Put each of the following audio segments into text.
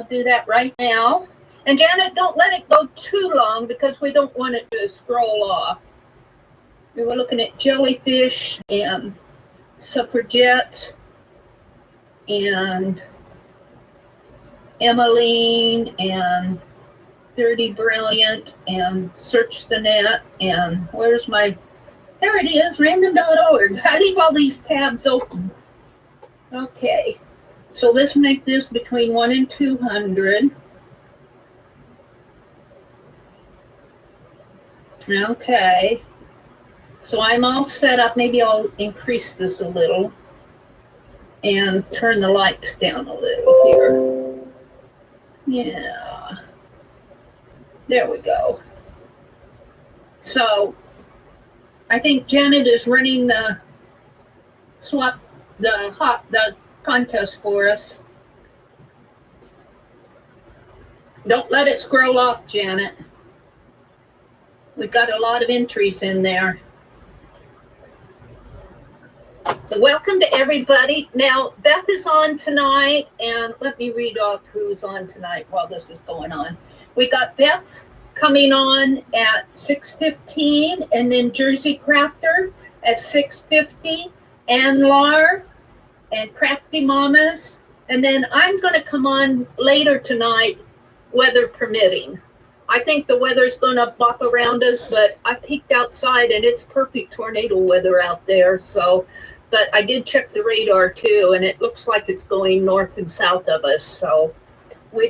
do that right now. And Janet, don't let it go too long because we don't want it to scroll off. We were looking at jellyfish and suffragettes and Emmeline and 30 Brilliant and Search the Net and where's my, there it is, random.org. I leave all these tabs open. Okay, so let's make this between 1 and 200. Okay, so I'm all set up. Maybe I'll increase this a little and turn the lights down a little here. Yeah, there we go. So I think Janet is running the the contest for us. Don't let it scroll off, Janet. We've got a lot of entries in there. So welcome to everybody. Now, Beth is on tonight, and let me read off who's on tonight while this is going on. We got Beth coming on at 6:15, and then Jersey Crafter at 6:50, and Lar, and Crafty Mamas. And then I'm going to come on later tonight, weather permitting. I think the weather's going to bop around us, but I peeked outside and it's perfect tornado weather out there. So, but I did check the radar too, and it looks like it's going north and south of us. So,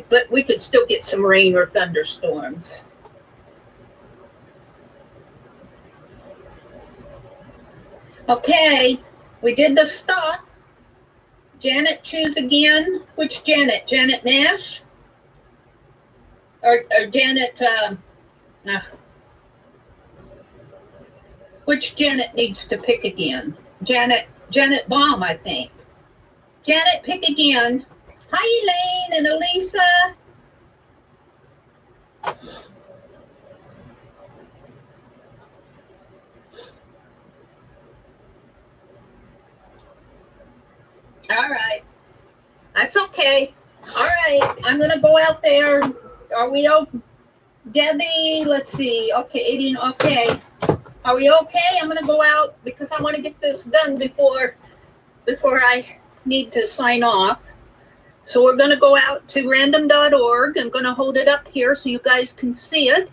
but we could still get some rain or thunderstorms. Okay, we did the stop. Janet, choose again. Which Janet? Janet Nash? Or Janet, which Janet needs to pick again? Janet Baum, I think. Janet, pick again. Hi, Elaine and Elisa. All right. That's okay. All right. I'm going to go out there. Are we open? Debbie, let's see. Okay, 18. Okay. Are we okay? I'm going to go out because I want to get this done before I need to sign off. So we're going to go out to random.org. I'm going to hold it up here so you guys can see it.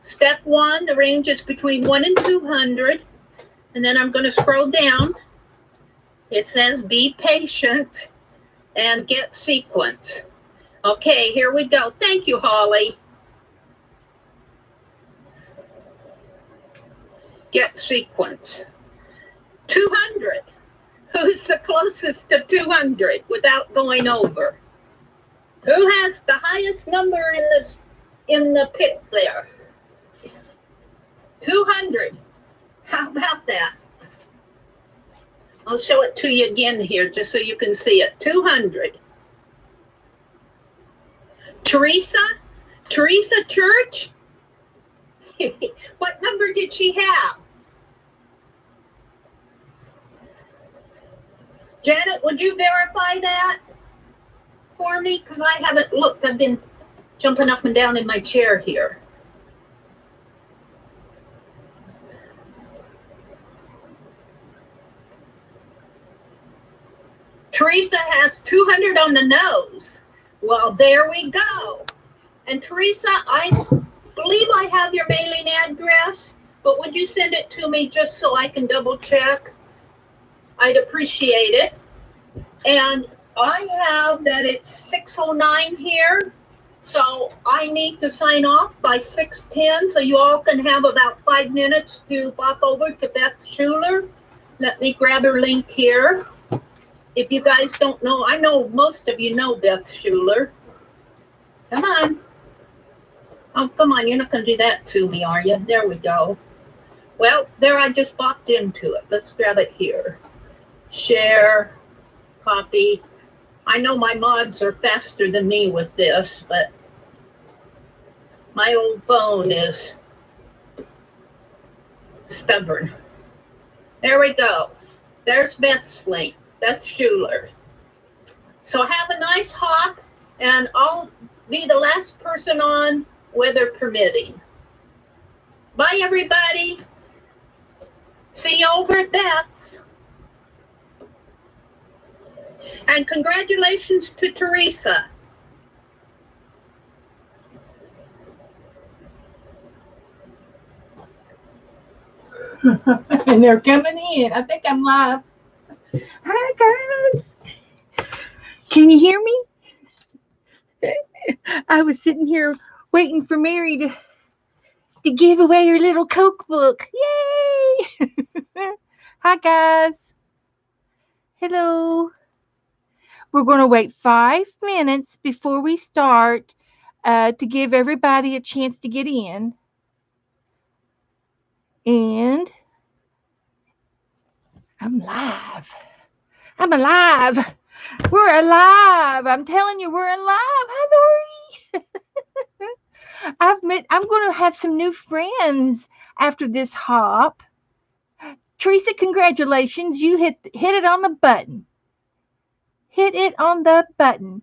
Step 1, the range is between 1 and 200. And then I'm going to scroll down. It says be patient and get sequence. Okay, here we go. Thank you, Holly. Get sequence. 200. Who's the closest to 200 without going over? Who has the highest number in the pit there? 200. How about that? I'll show it to you again here just so you can see it. 200. Teresa Church? What number did she have? Janet, would you verify that for me? Because I haven't looked. I've been jumping up and down in my chair here. Teresa has 200 on the nose. Well, there we go. And Teresa, I believe I have your mailing address, but would you send it to me just so I can double check? I'd appreciate it. And I have that it's 6:09 here, so I need to sign off by 6:10, so you all can have about 5 minutes to pop over to Beth Schuler. Let me grab her link here. If you guys don't know, I know most of you know Beth Schuler. Come on. Oh, come on, you're not going to do that to me, are you? There we go. Well, there I just popped into it. Let's grab it here. Share, copy. I know my mods are faster than me with this, but my old phone is stubborn. There we go. There's Beth's link. Beth Schuler. So have a nice hop And I'll be the last person on, weather permitting. Bye, everybody. See you over at Beth's. And congratulations to Teresa. And they're coming in. I think I'm live. Hi, guys. Can you hear me? I was sitting here waiting for Mary to give away her little Coke book. Yay! Hi, guys. Hello. We're going to wait 5 minutes before we start to give everybody a chance to get in. And I'm live. I'm alive. We're alive. I'm telling you, we're alive. Hi, Lori. I'm going to have some new friends after this hop. Teresa, congratulations. You hit it on the button. Hit it on the button.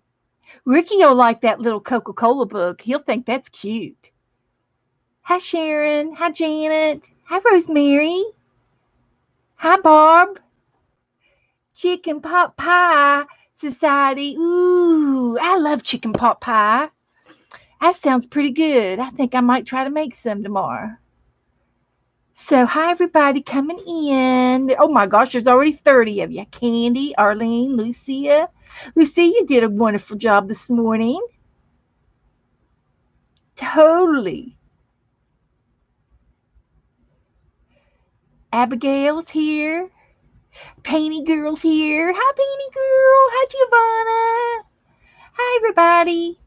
Ricky will like that little Coca-Cola book. He'll think that's cute. Hi, Sharon. Hi, Janet. Hi, Rosemary. Hi, Barb. Chicken pot pie society. Ooh, I love chicken pot pie. That sounds pretty good. I think I might try to make some tomorrow. So, hi, everybody coming in. Oh, my gosh, there's already 30 of you. Candy, Arlene, Lucia. Lucia, you did a wonderful job this morning. Totally. Abigail's here. Painty Girl's here. Hi, Painty Girl. Hi, Giovanna. Hi, everybody.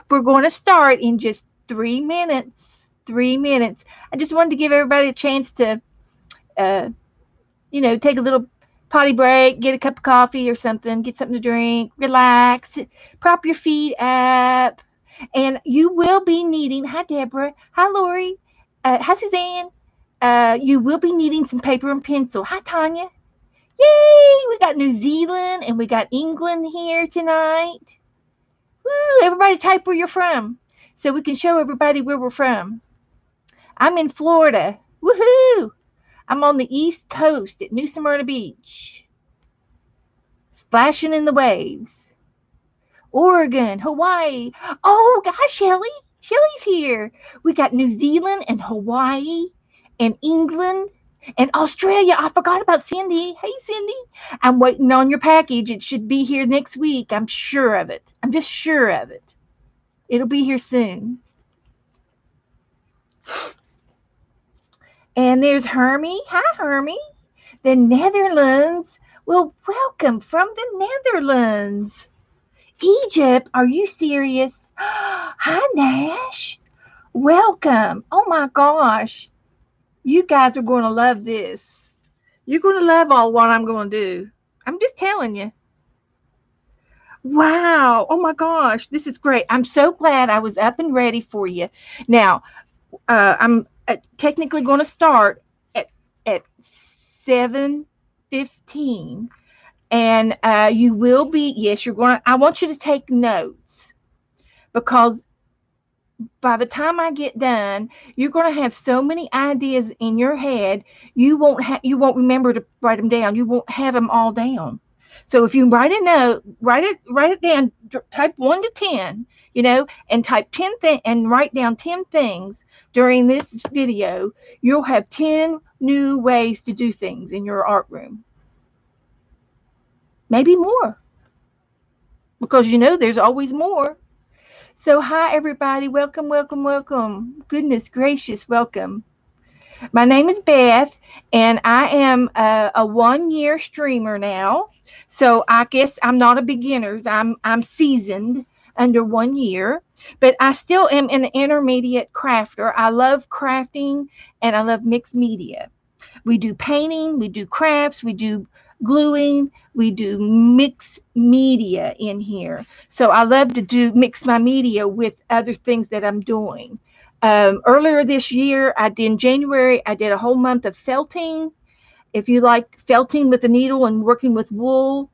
We're going to start in just 3 minutes. 3 minutes. I just wanted to give everybody a chance to, take a little potty break, get a cup of coffee or something, get something to drink, relax, prop your feet up. And you will be needing, hi, Deborah. Hi, Lori. Hi, Suzanne. You will be needing some paper and pencil. Hi, Tanya. Yay! We got New Zealand and we got England here tonight. Woo! Everybody type where you're from so we can show everybody where we're from. I'm in Florida. Woohoo! I'm on the East Coast at New Smyrna Beach. Splashing in the waves. Oregon, Hawaii. Oh, gosh, Shelly. Shelly's here. We got New Zealand and Hawaii and England and Australia. I forgot about Cindy. Hey, Cindy. I'm waiting on your package. It should be here next week. I'm sure of it. I'm just sure of it. It'll be here soon. And there's Hermie. Hi, Hermie. The Netherlands. Well, welcome from the Netherlands. Egypt, are you serious? Hi, Nash. Welcome. Oh my gosh. You guys are going to love this. You're going to love all what I'm going to do. I'm just telling you. Wow. Oh my gosh. This is great. I'm so glad I was up and ready for you. Now, I'm technically going to start at 7:15. And you will be, yes, I want you to take notes because by the time I get done, you're going to have so many ideas in your head, you won't remember to write them down. You won't have them all down. So if you write a note, write it down, type 1 to 10, and type 10 things and write down 10 things during this video, you'll have 10 new ways to do things in your art room. Maybe more, because there's always more. So hi, everybody. Welcome, welcome, welcome. Goodness gracious, welcome. My name is Beth, and I am a 1-year streamer now. So I guess I'm not a beginner. I'm seasoned under 1 year, but I still am an intermediate crafter. I love crafting, and I love mixed media. We do painting, we do crafts, we do gluing, we do mixed media in here. So I love to mix my media with other things that I'm doing. Earlier this year, in January, I did a whole month of felting. If you like felting with a needle and working with wool,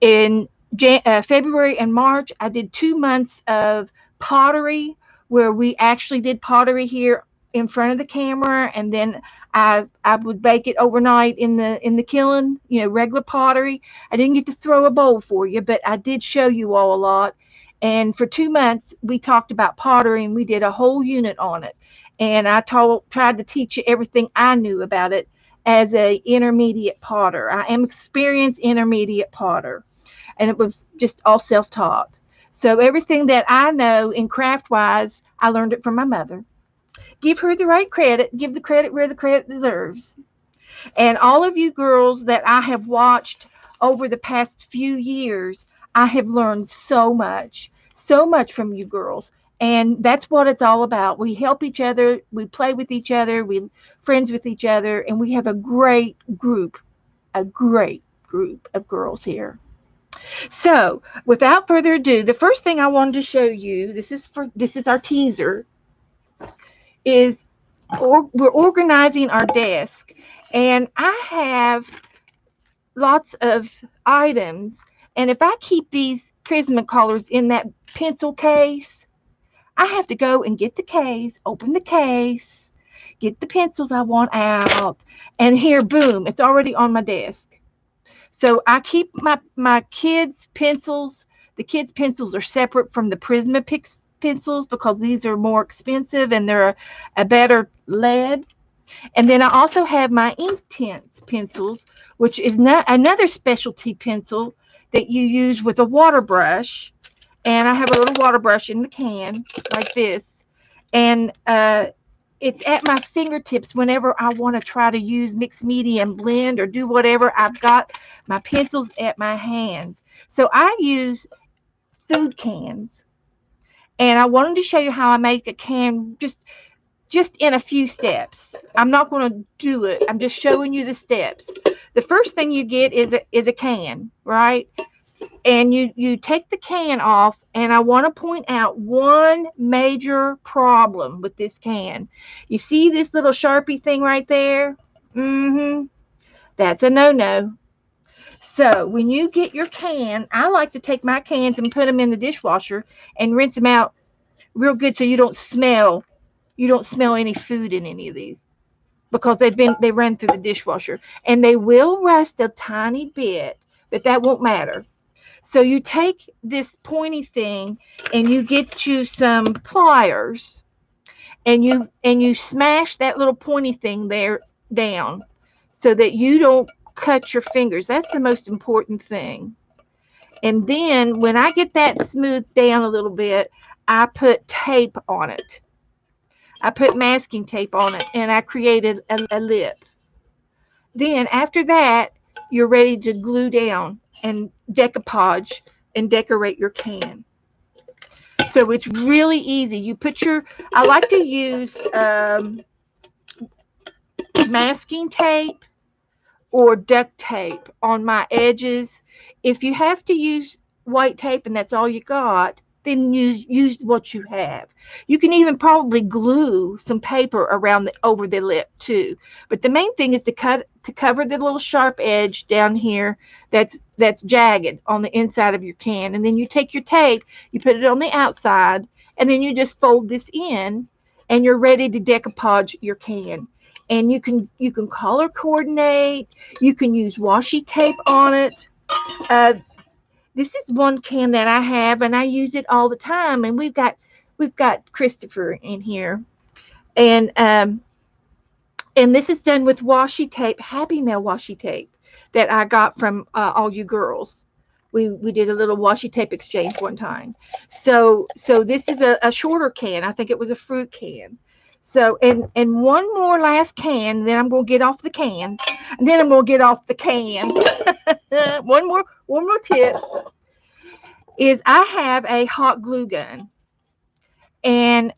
and February and March, I did 2 months of pottery where we actually did pottery here in front of the camera, and then I would bake it overnight in the kiln, regular pottery. I didn't get to throw a bowl for you, but I did show you all a lot. And for 2 months, we talked about pottery, and we did a whole unit on it. And I tried to teach you everything I knew about it as a intermediate potter. I am experienced intermediate potter, and it was just all self-taught. So everything that I know in craft wise, I learned it from my mother. Give her the right credit, give the credit where the credit deserves. And all of you girls that I have watched over the past few years, I have learned so much from you girls. And that's what it's all about. We help each other, we play with each other, we friends with each other, and we have a great group of girls here. So, without further ado, the first thing I wanted to show you, this is our teaser, is we're organizing our desk, and I have lots of items, and if I keep these Prismacolors in that pencil case, I have to go and get the case, open the case, get the pencils I want out, and here, boom, it's already on my desk. So I keep my kids' pencils. The kids' pencils are separate from the Prisma pencils because these are more expensive and they're a better lead. And then I also have my Inktense pencils, which is another specialty pencil that you use with a water brush. And I have a little water brush in the can like this. And it's at my fingertips whenever I want to try to use mixed media and blend or do whatever. I've got my pencils at my hands. So I use food cans. And I wanted to show you how I make a can just in a few steps. I'm not going to do it. I'm just showing you the steps. The first thing you get is a can, right? And you take the can off, and I want to point out one major problem with this can. You see this little Sharpie thing right there? That's a no-no. So when you get your can, I like to take my cans and put them in the dishwasher and rinse them out real good so you don't smell any food in any of these, because they run through the dishwasher, and they will rust a tiny bit, but that won't matter. So you take this pointy thing and you get you some pliers, and you smash that little pointy thing there down so that you don't cut your fingers. That's the most important thing. And then when I get that smoothed down a little bit, I put tape on it. I put masking tape on it, and I created a lip. Then after that, you're ready to glue down and decoupage and decorate your can. So it's really easy. I like to use masking tape or duct tape on my edges. If you have to use white tape and that's all you got, then use what you have. You can even probably glue some paper around over the lip too. But the main thing is to cover the little sharp edge down here that's jagged on the inside of your can. And then you take your tape, you put it on the outside, and then you just fold this in, and you're ready to decoupage your can. And you can color coordinate. You can use washi tape on it. Uh, this is one can that I have, and I use it all the time. And we've got Christopher in here, and this is done with washi tape, Happy Mail washi tape that I got from all you girls. We did a little washi tape exchange one time. So this is a shorter can. I think it was a fruit can. So and one more last can, then I'm gonna get off the can, and then I'm gonna get off the can. one more tip is I have a hot glue gun, and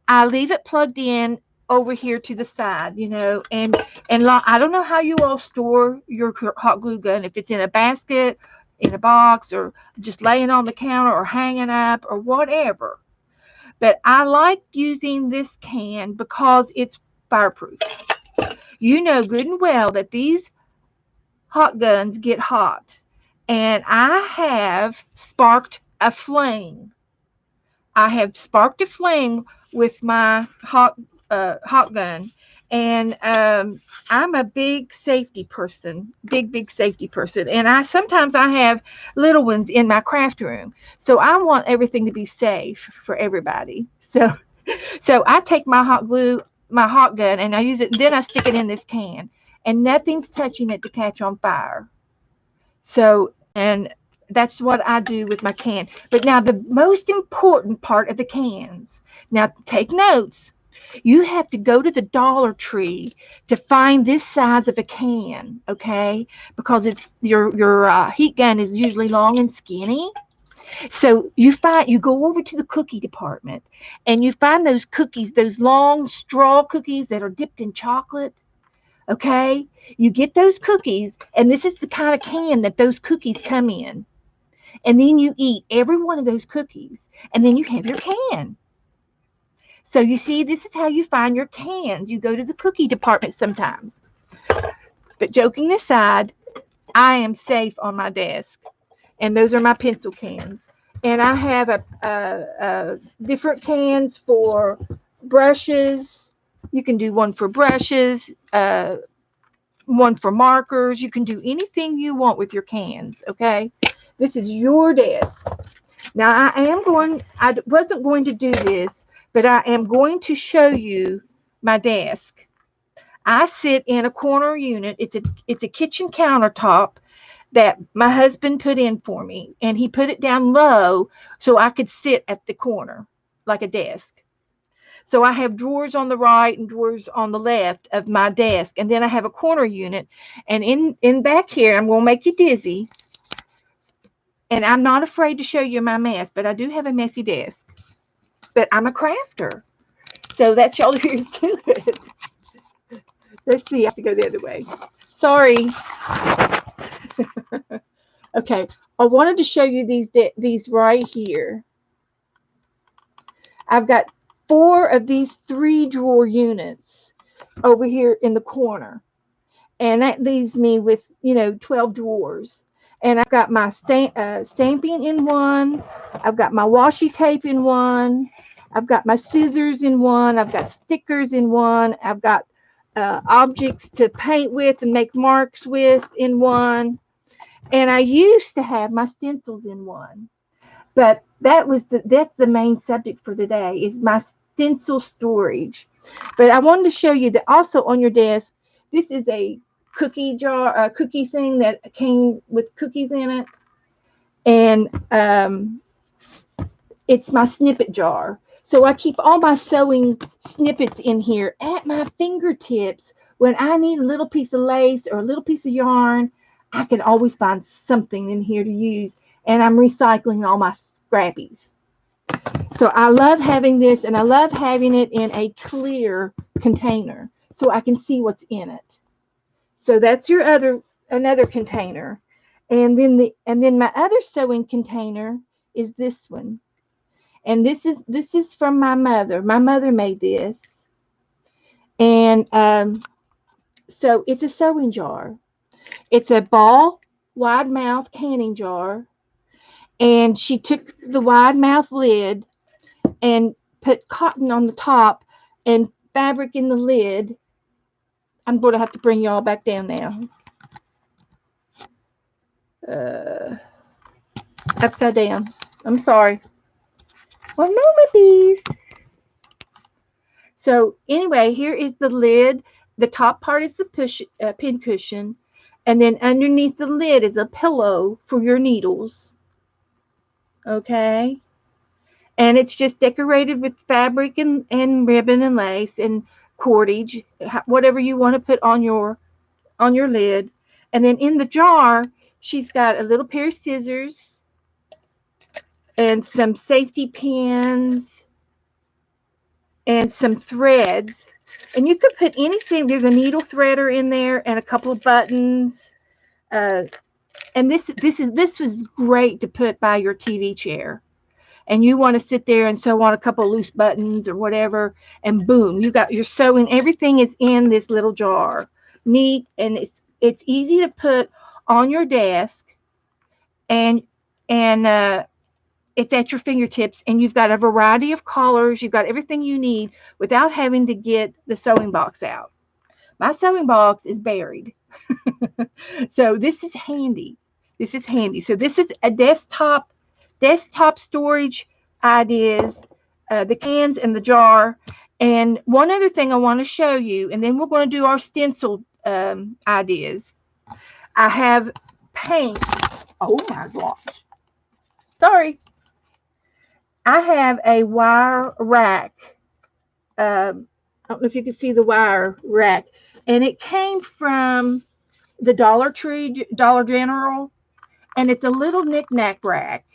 I leave it plugged in over here to the side, and I don't know how you all store your hot glue gun, if it's in a basket, in a box, or just laying on the counter or hanging up or whatever. But I like using this can because it's fireproof. You know good and well that these hot guns get hot. and I have sparked a flame. I have sparked a flame with my hot gun, and I'm a big safety person, big safety person, and I sometimes I have little ones in my craft room, so I want everything to be safe for everybody. So I take my hot glue, my hot gun, and I use it. Then I stick it in this can, and nothing's touching it to catch on fire. So, and that's what I do with my can. But now, the most important part of the cans. Now, take notes. You have to go to the Dollar Tree to find this size of a can, okay? Because it's your heat gun is usually long and skinny. So you go over to the cookie department and you find those cookies, those long straw cookies that are dipped in chocolate. Okay, you get those cookies, and this is the kind of can that those cookies come in. And then you eat every one of those cookies, and then you have your can. So you see, this is how you find your cans. You go to the cookie department sometimes. But joking aside, I am safe on my desk, and those are my pencil cans. And I have a different cans for brushes. You can do one for brushes, one for markers. You can do anything you want with your cans, okay? This is your desk. Now, I wasn't going to do this, but I am going to show you my desk. I sit in a corner unit. It's a kitchen countertop that my husband put in for me, and he put it down low so I could sit at the corner like a desk. So I have drawers on the right and drawers on the left of my desk, and then I have a corner unit. And in back here, I'm going to make you dizzy. And I'm not afraid to show you my mess, but I do have a messy desk. But I'm a crafter, so that's all there is to it. Let's see, I have to go the other way. Sorry. Okay, I wanted to show you these right here. I've got 4 of these 3-drawer units over here in the corner. And that leaves me with, 12 drawers. And I've got my stamping in one. I've got my washi tape in one. I've got my scissors in one. I've got stickers in one. I've got objects to paint with and make marks with in one. And I used to have my stencils in one. But that's the main subject for today is my stencil storage. But I wanted to show you that also on your desk, this is a cookie jar, a cookie thing that came with cookies in it. And it's my snippet jar. So I keep all my sewing snippets in here at my fingertips. When I need a little piece of lace or a little piece of yarn, I can always find something in here to use. And I'm recycling all my scrappies. So I love having this, and I love having it in a clear container so I can see what's in it. So that's another container. And then my other sewing container is this one. And this is from my mother. My mother made this. And so it's a sewing jar. It's a ball wide mouth canning jar. And she took the wide mouth lid and put cotton on the top and fabric in the lid. I'm going to have to bring y'all back down now. Upside down. I'm sorry. One moment, please. So anyway, here is the lid. The top part is the pin cushion. And then underneath the lid is a pillow for your needles. Okay. And it's just decorated with fabric and ribbon and lace and cordage, whatever you want to put on your lid. And then in the jar, she's got a little pair of scissors and some safety pins and some threads. And you could put anything. There's a needle threader in there and a couple of buttons. And this was great to put by your TV chair. And you want to sit there and sew on a couple of loose buttons or whatever, and boom, you're sewing. Everything is in this little jar. Neat, and it's easy to put on your desk. and it's at your fingertips, and you've got a variety of colors. You've got everything you need without having to get the sewing box out. My sewing box is buried. So this is handy. This is handy. So this is a desktop storage ideas, the cans and the jar. And one other thing I want to show you, and then we're going to do our stencil ideas. I have paint. Oh my gosh. Sorry. I have a wire rack. I don't know if you can see the wire rack. And it came from the Dollar Tree, Dollar General. And it's a little knick-knack rack.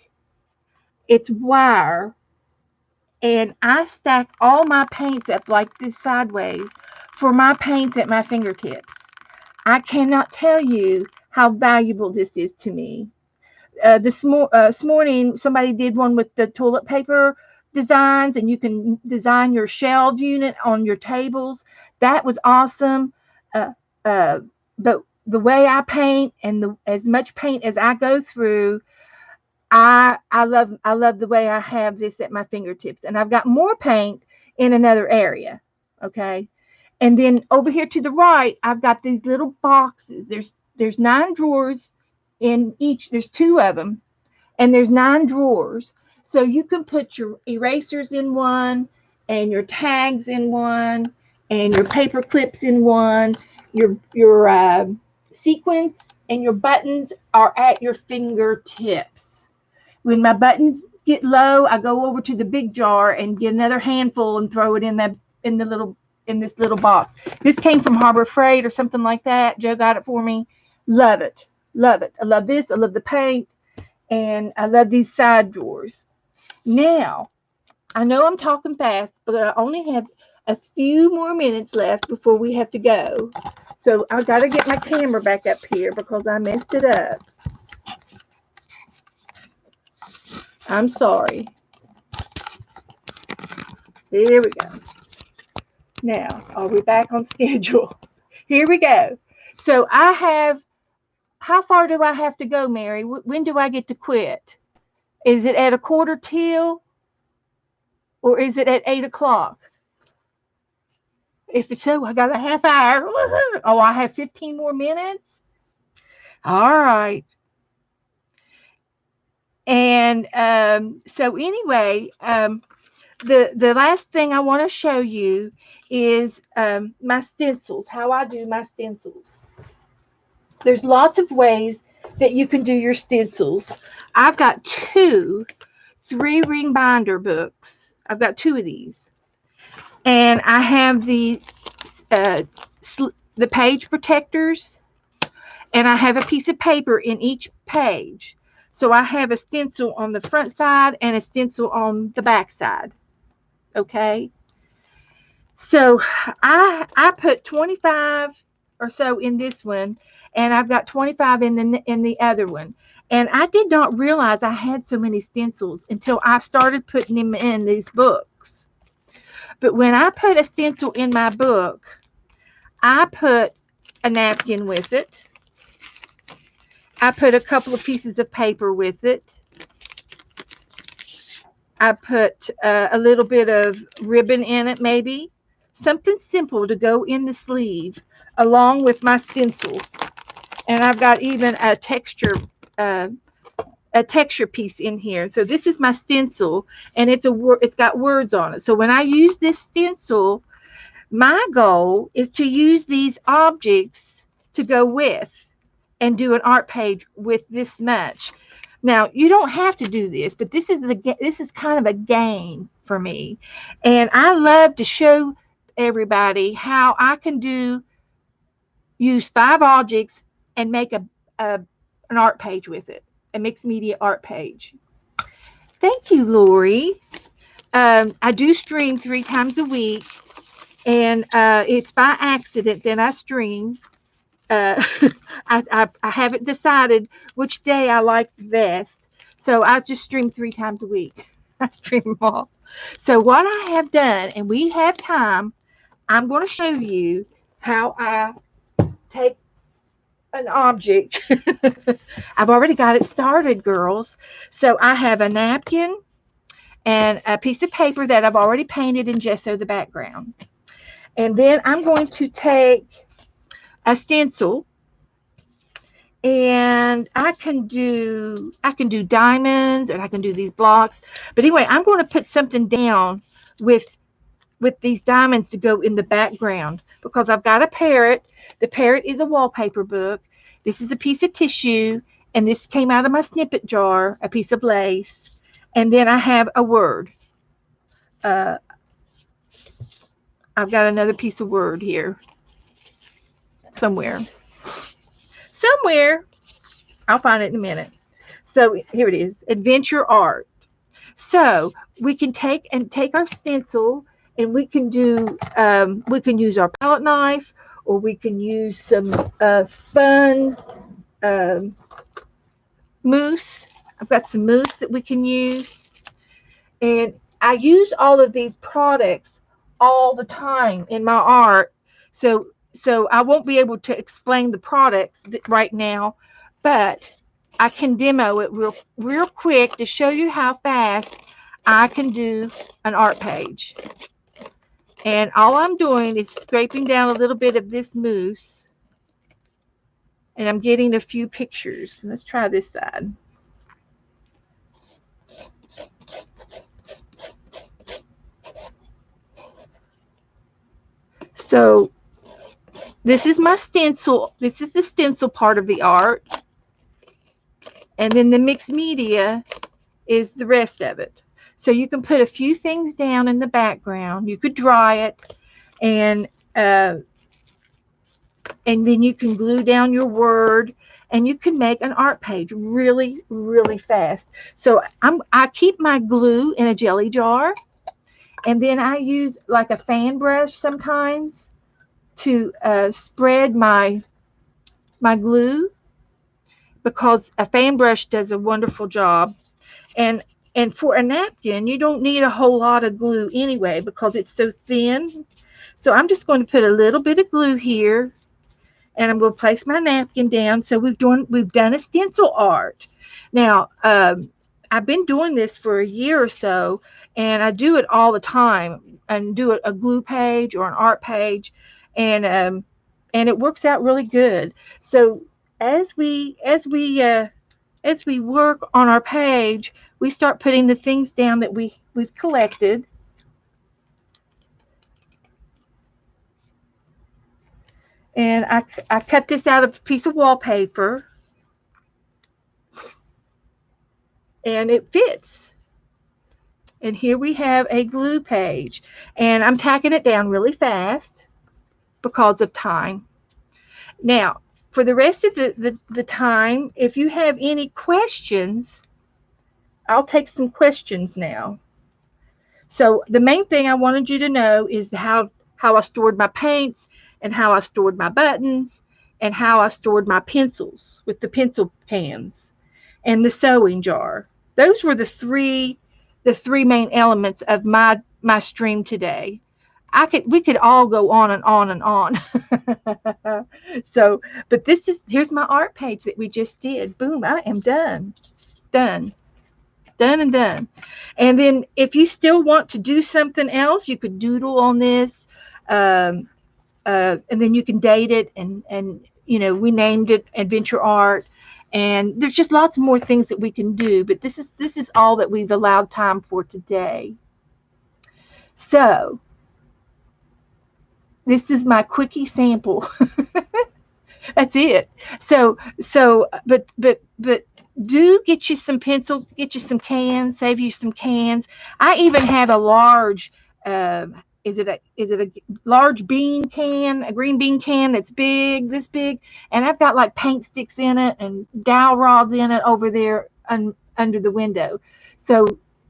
It's wire. And I stack all my paints up like this sideways for my paints at my fingertips. I cannot tell you how valuable this is to me. This morning, somebody did one with the toilet paper designs, and you can design your shelf unit on your tables. That was awesome. Uh, uh, but the way I paint and as much paint as I go through, I love the way I have this at my fingertips, and I've got more paint in another area. Okay, and then over here to the right, I've got these little boxes. There's 9 drawers in each. There's 2 of them, and there's 9 drawers. So you can put your erasers in one, and your tags in one, and your paper clips in one. Your sequins and your buttons are at your fingertips. When my buttons get low, I go over to the big jar and get another handful and throw it in this little box. This came from Harbor Freight or something like that. Joe got it for me. Love it. Love it. I love this. I love the paint. And I love these side drawers. Now, I know I'm talking fast, but I only have a few more minutes left before we have to go. So I got to get my camera back up here because I messed it up. I'm sorry. There we go. Now, are we back on schedule? Here we go. So how far do I have to go, Mary? When do I get to quit? Is it at a quarter till, or is it at 8 o'clock? If it's so, I got a half hour. Oh, I have 15 more minutes? All right. And so anyway, the last thing I want to show you is my stencils, how I do my stencils. There's lots of ways that you can do your stencils. I've got 2 3-ring binder books. I've got 2 of these. And I have the page protectors, and I have a piece of paper in each page. So I have a stencil on the front side and a stencil on the back side. Okay. So I put 25 or so in this one, and I've got 25 in the other one. And I did not realize I had so many stencils until I started putting them in these books. But when I put a stencil in my book, I put a napkin with it. I put a couple of pieces of paper with it. I put a little bit of ribbon in it, maybe. Something simple to go in the sleeve along with my stencils. And I've got even a texture piece in here. So this is my stencil, and it's got words on it. So when I use this stencil, my goal is to use these objects to go with and do an art page with this much. Now, you don't have to do this, but this is kind of a game for me. And I love to show everybody how I can use 5 objects and make an art page with it, a mixed media art page. Thank you, Lori. I do stream 3 times a week, and it's by accident that I stream. I haven't decided which day I like the best, so I just stream 3 times a week. I stream them all. So what I have done, and we have time, I'm going to show you how I take an object. I've already got it started, girls. So I have a napkin and a piece of paper that I've already painted in gesso the background. And then I'm going to take a stencil, and I can do diamonds, and I can do these blocks. But anyway, I'm going to put something down with these diamonds to go in the background because I've got a parrot. The parrot is a wallpaper book. This is a piece of tissue, and this came out of my snippet jar, a piece of lace. And then I have a word. Uh, I've got another piece of word here somewhere. Somewhere. I'll find it in a minute. So here it is, adventure art. So we can take our stencil, and we can use our palette knife, or we can use some fun um, mousse. I've got some mousse that we can use, and I use all of these products all the time in my art. So I won't be able to explain the products right now, but I can demo it real quick to show you how fast I can do an art page. And all I'm doing is scraping down a little bit of this mousse, and I'm getting a few pictures. Let's try this side. So this is my stencil. This is the stencil part of the art. And then the mixed media is the rest of it. So you can put a few things down in the background. You could dry it, and uh, and then you can glue down your word, and you can make an art page really, really fast. So I keep my glue in a jelly jar, and then I use like a fan brush sometimes to spread my glue, because a fan brush does a wonderful job. And for a napkin, you don't need a whole lot of glue anyway because it's so thin. So I'm just going to put a little bit of glue here, and I'm going to place my napkin down. So we've done a stencil art. Now, I've been doing this for a year or so, and I do it all the time, and do a glue page or an art page, and it works out really good. So as we work on our page, we start putting the things down that we've collected. And I cut this out of a piece of wallpaper, and it fits. And here we have a glue page, and I'm tacking it down really fast because of time. Now, for the rest of the time, if you have any questions, I'll take some questions now. So the main thing I wanted you to know is how I stored my paints, and how I stored my buttons, and how I stored my pencils with the pencil pans and the sewing jar. Those were the three main elements of my stream today. We could all go on and on and on. So, but here's my art page that we just did. Boom, I am done. Done. Done and done. And then if you still want to do something else, you could doodle on this. Um, and then you can date it, and we named it adventure art, and there's just lots more things that we can do, but this is all that we've allowed time for today. So this is my quickie sample. That's it. But do get you some pencils, get you some cans, save you some cans. I even have a large, is it a large bean can, a green bean can that's big, this big, and I've got like paint sticks in it and dowel rods in it over there under the window. So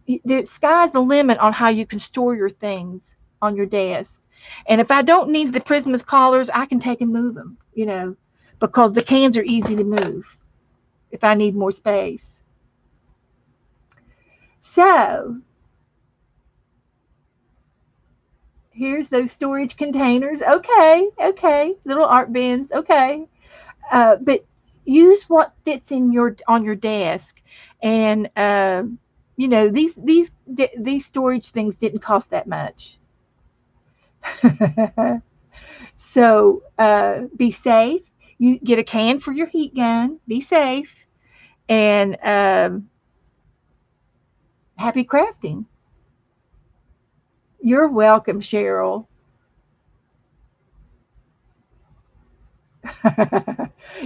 the sky's the limit on how you can store your things on your desk. And if I don't need the Christmas collars, I can take and move them, because the cans are easy to move if I need more space. So here's those storage containers. Okay, little art bins. Okay. But use what fits in your on your desk, and these storage things didn't cost that much. So be safe. You get a can for your heat gun. Be safe, and happy crafting. You're welcome, Cheryl.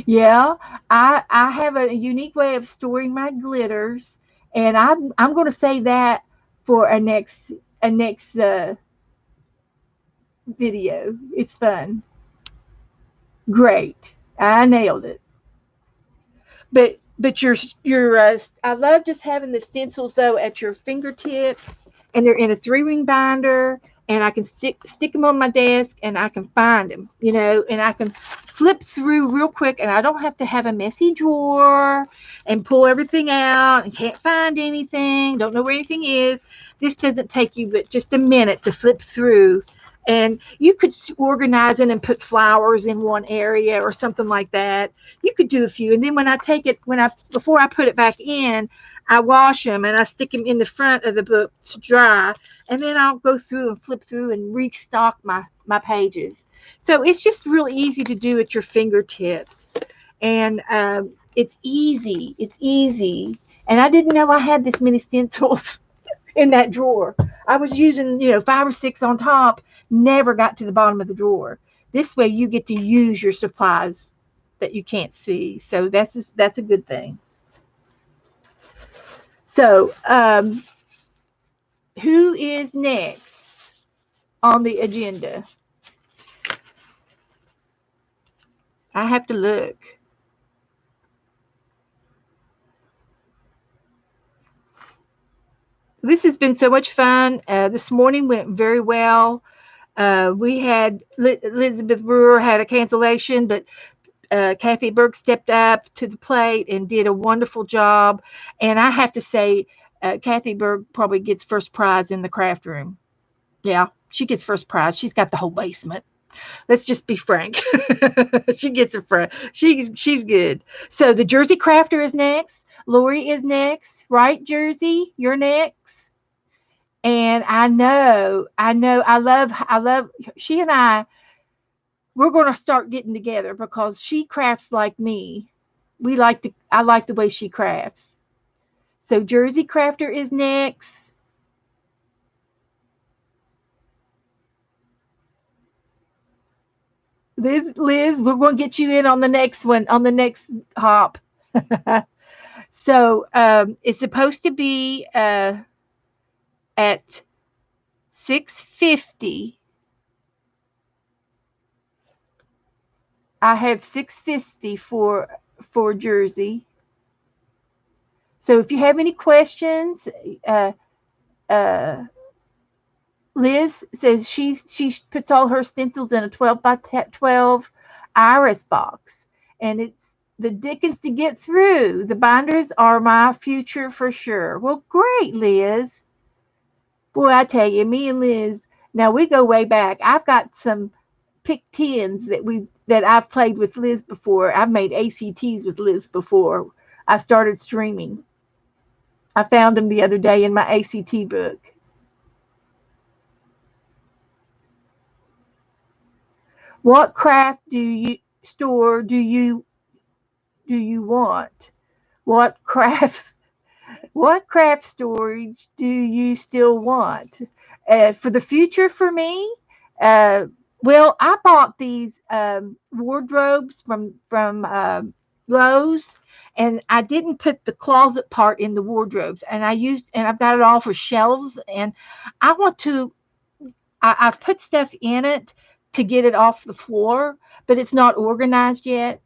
Yeah, I have a unique way of storing my glitters, and I'm going to say that for a next video. It's fun. Great. I nailed it. But I love just having the stencils though at your fingertips, and they're in a 3-ring binder, and I can stick them on my desk, and I can find them, and I can flip through real quick, and I don't have to have a messy drawer and pull everything out and can't find anything, don't know where anything is. This doesn't take you but just a minute to flip through, and you could organize it and put flowers in one area or something like that. You could do a few, and then when I take it, before I put it back in, I wash them and I stick them in the front of the book to dry, and then I'll go through and flip through and restock my pages. So it's just really easy to do at your fingertips, and it's easy. It's easy, and I didn't know I had this many stencils in that drawer. I was using 5 or 6 on top, never got to the bottom of the drawer. This way, you get to use your supplies that you can't see. So that's a good thing. So, who is next on the agenda? I have to look. This has been so much fun. This morning went very well. We had Elizabeth Brewer had a cancellation, but Kathy Burke stepped up to the plate and did a wonderful job. And I have to say, Kathy Burke probably gets first prize in the craft room. Yeah, she gets first prize. She's got the whole basement. Let's just be frank. She gets a friend. She's good. So the Jersey Crafter is next. Lori is next, right? Jersey, you're next. And I love. She and we're going to start getting together because she crafts like me. I like the way she crafts. So Jersey Crafter is next. Liz, we're going to get you in on the next one, on the next hop. So it's supposed to be at 6:50. I have 6:50 for Jersey. So if you have any questions, uh, uh, Liz says she puts all her stencils in a 12 by 12 iris box, and it's the dickens to get through. The binders are my future for sure. Well, great, Liz. Boy, I tell you, me and Liz, now we go way back. I've got some pick tens that I've played with Liz before. I've made ACTs with Liz before I started streaming. I found them the other day in my ACT book. What craft store do you want? What craft what craft storage do you still want? For the future for me, uh, well, I bought these wardrobes from Lowe's, and I didn't put the closet part in the wardrobes, and I've got it all for shelves, and I want to I've put stuff in it to get it off the floor, but it's not organized yet.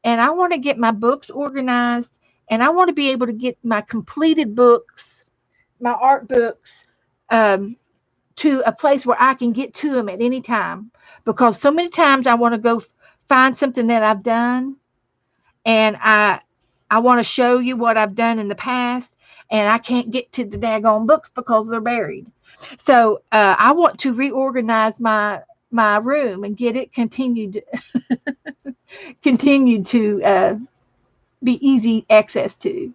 And I want to get my books organized, and I want to be able to get my completed books, my art books, um, to a place where I can get to them at any time. Because so many times I want to go find something that I've done, and I want to show you what I've done in the past, and I can't get to the daggone books because they're buried. So I want to reorganize my room and get it continued. continue to be easy access to.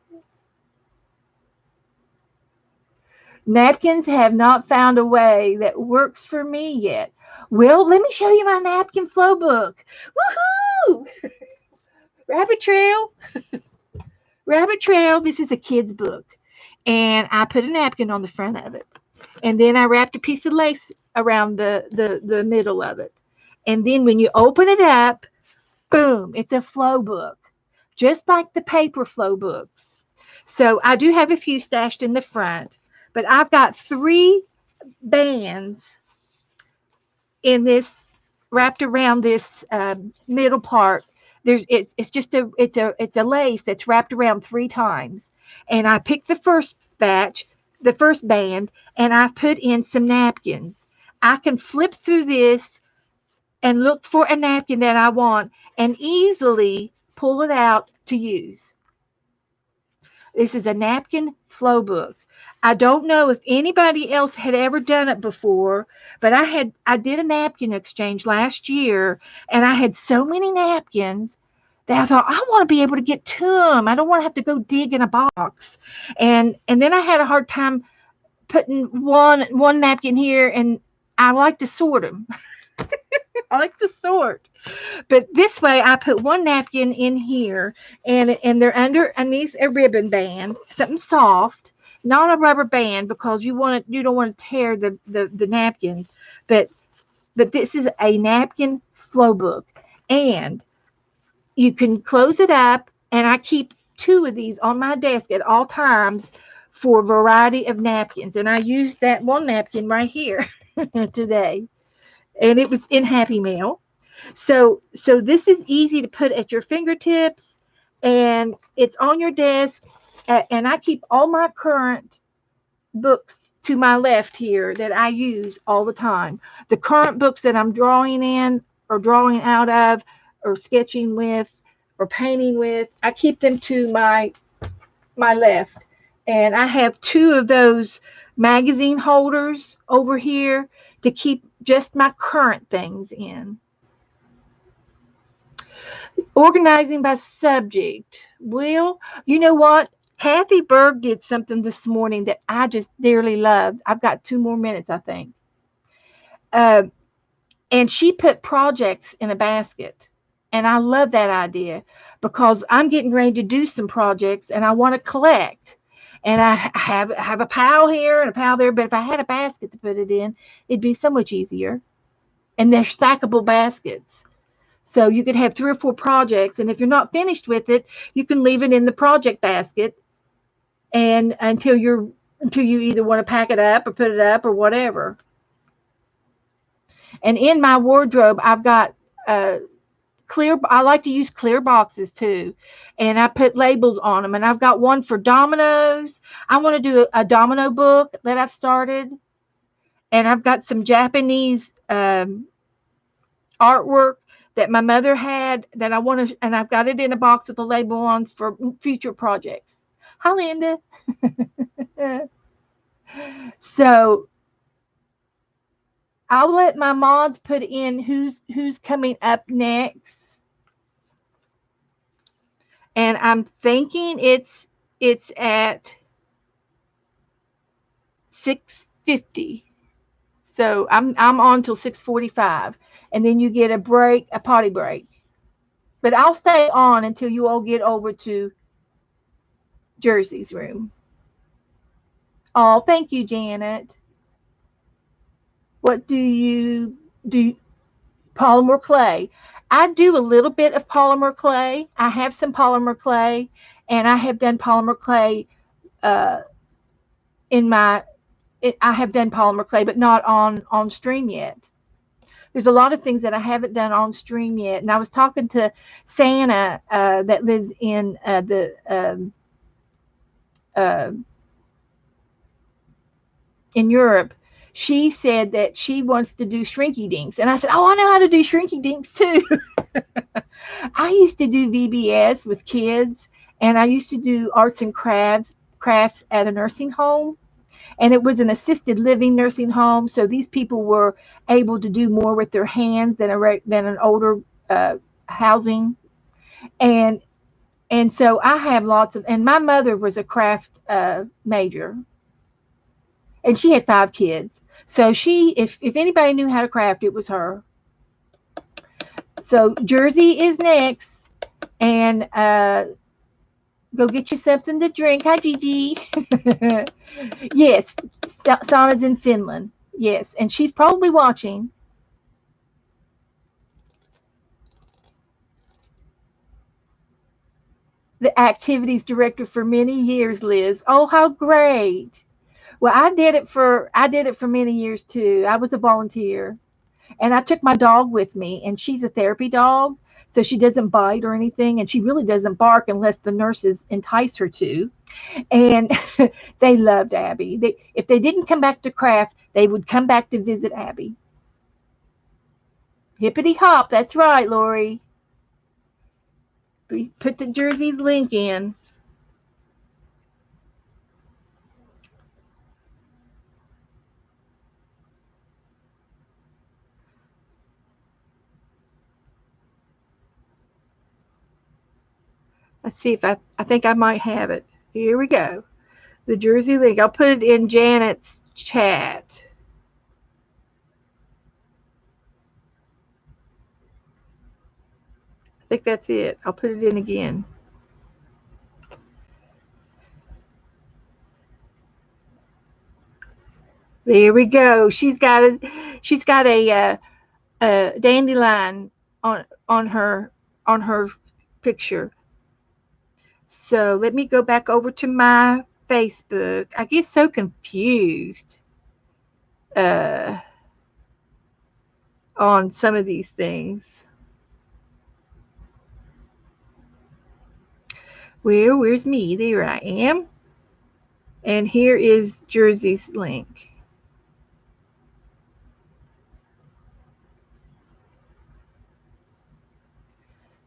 Napkins have not found a way that works for me yet. Well, let me show you my napkin flow book. Woohoo! Rabbit Trail. Rabbit Trail. This is a kid's book. And I put a napkin on the front of it. And then I wrapped a piece of lace around the middle of it. And then when you open it up, boom, it's a flow book, just like the paper flow books. So I do have a few stashed in the front, but I've got 3 bands in this wrapped around this middle part. It's just a lace that's wrapped around 3 times, and I picked the first band, and I put in some napkins. I can flip through this and look for a napkin that I want and easily pull it out to use. This is a napkin flow book. I don't know if anybody else had ever done it before, but I did a napkin exchange last year, and I had so many napkins that I thought I want to be able to get to them. I don't want to have to go dig in a box. And then I had a hard time putting one napkin here, and I like to sort them. I like to sort. But this way, I put one napkin in here, and they're underneath a ribbon band, something soft, not a rubber band, because you don't want to tear the napkins. But this is a napkin flow book, and you can close it up, and I keep 2 of these on my desk at all times for a variety of napkins. And I used that one napkin right here today, and it was in Happy Mail. So this is easy to put at your fingertips, and it's on your desk. And I keep all my current books to my left here that I use all the time. The current books that I'm drawing in or drawing out of or sketching with or painting with, I keep them to my left. And I have 2 of those magazine holders over here to keep just my current things in. Organizing by subject. Well, you know what? Kathy Berg did something this morning that I just dearly loved. I've got 2 more minutes, I think. Uh, and she put projects in a basket. And I love that idea because I'm getting ready to do some projects and I want to collect. And I have a pile here and a pile there, but if I had a basket to put it in, it'd be so much easier. And they're stackable baskets. So you could have 3 or 4 projects, and if you're not finished with it, you can leave it in the project basket, and until you either want to pack it up or put it up or whatever. And in my wardrobe, I've got clear. I like to use clear boxes too, and I put labels on them. And I've got one for dominoes. I want to do a domino book that I've started, and I've got some Japanese artwork that my mother had that I want to, and I've got it in a box with a label on for future projects. Hi, Linda. So I'll let my mods put in who's coming up next, and I'm thinking it's at 6:50. So I'm on till 6:45, and then you get a potty break. But I'll stay on until you all get over to Jersey's room. Oh, thank you, Janet. What do you do? Polymer clay. I do a little bit of polymer clay. I have some polymer clay, and I have done polymer clay uh, in my. I have done polymer clay, but not on stream yet. There's a lot of things that I haven't done on stream yet. And I was talking to Santa that lives in uh, in Europe. She said that she wants to do shrinky dinks, and I said, "Oh, I know how to do shrinky dinks too." I used to do VBS with kids, and I used to do arts and crafts at a nursing home. And it was an assisted living nursing home, so these people were able to do more with their hands than an older housing, and so I have lots of. And my mother was a craft major, and she had 5 kids. So if anybody knew how to craft, it was her. So Jersey is next, and go get you something to drink. Hi, Gigi. Yes, Sana's in Finland. Yes, and she's probably watching. The activities director for many years, Liz. Oh, how great! Well, I did it for many years too. I was a volunteer, and I took my dog with me, and she's a therapy dog, so she doesn't bite or anything, and she really doesn't bark unless the nurses entice her to. And they loved Abby. If they didn't come back to craft, they would come back to visit Abby. Hippity hop, that's right, Lori. Put the Jersey's link in. Let's see if I think I might have it. Here we go. The Jersey link. I'll put it in Janet's chat. I think that's it. I'll put it in again. There we go. She's got a dandelion on her picture. So let me go back over to my Facebook. I get so confused uh, on some of these things. Where's me? There I am. And here is Jersey's link.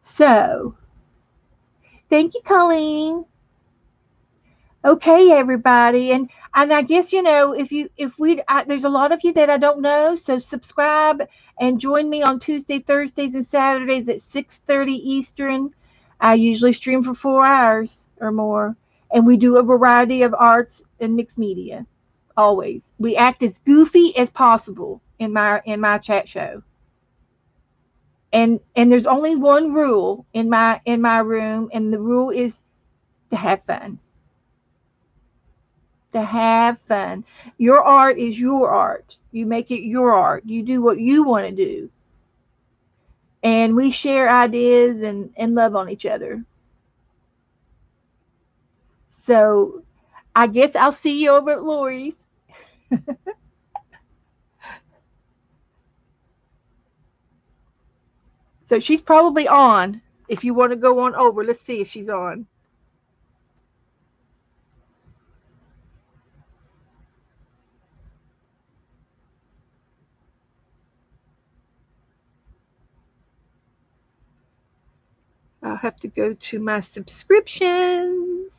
So, thank you, Colleen. Okay, everybody, and I guess there's a lot of you that I don't know, so subscribe and join me on Tuesday, Thursdays, and Saturdays at 6:30 Eastern. I usually stream for 4 hours or more, and we do a variety of arts and mixed media. Always, we act as goofy as possible in my chat show, and there's only one rule in my room, and the rule is to have fun. To have fun. Your art is your art. You make it your art. You do what you want to do. And we share ideas and love on each other. So I guess I'll see you over at Lori's. So she's probably on. If you want to go on over, let's see if she's on. I'll have to go to my subscriptions.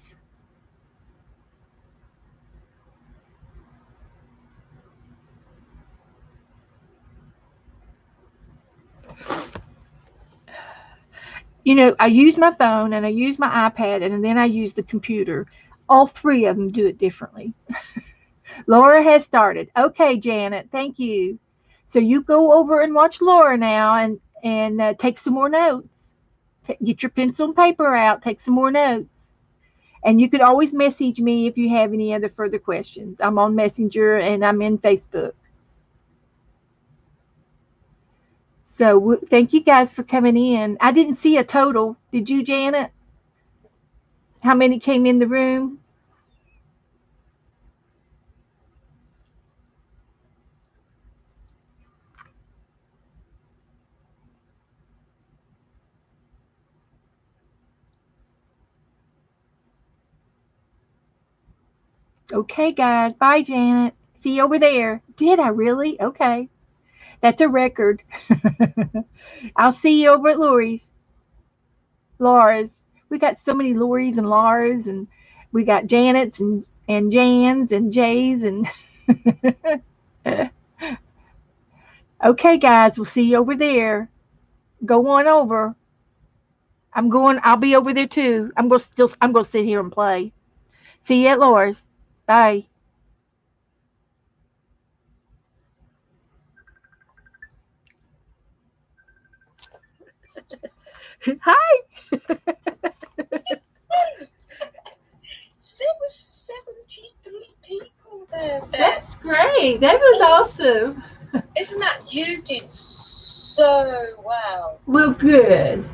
I use my phone and I use my iPad and then I use the computer. All three of them do it differently. Laura has started. Okay, Janet, thank you. So you go over and watch Laura now and take some more notes. Get your pencil and paper out. Take some more notes. And you could always message me if you have any other further questions. I'm on Messenger and I'm in Facebook. So thank you guys for coming in. I didn't see a total. Did you, Janet? How many came in the room? Okay, guys. Bye, Janet. See you over there. Did I really? Okay. That's a record. I'll see you over at Laura's. We got so many Lori's and Laura's, and we got Janet's and Jan's and Jay's and. Okay, guys, we'll see you over there. Go on over. I'll be over there too. I'm gonna sit here and play. See you at Laura's. Bye. Hi. There was 73 people there, Beth. That's great. That was awesome. Isn't that, you did so well. Well, good.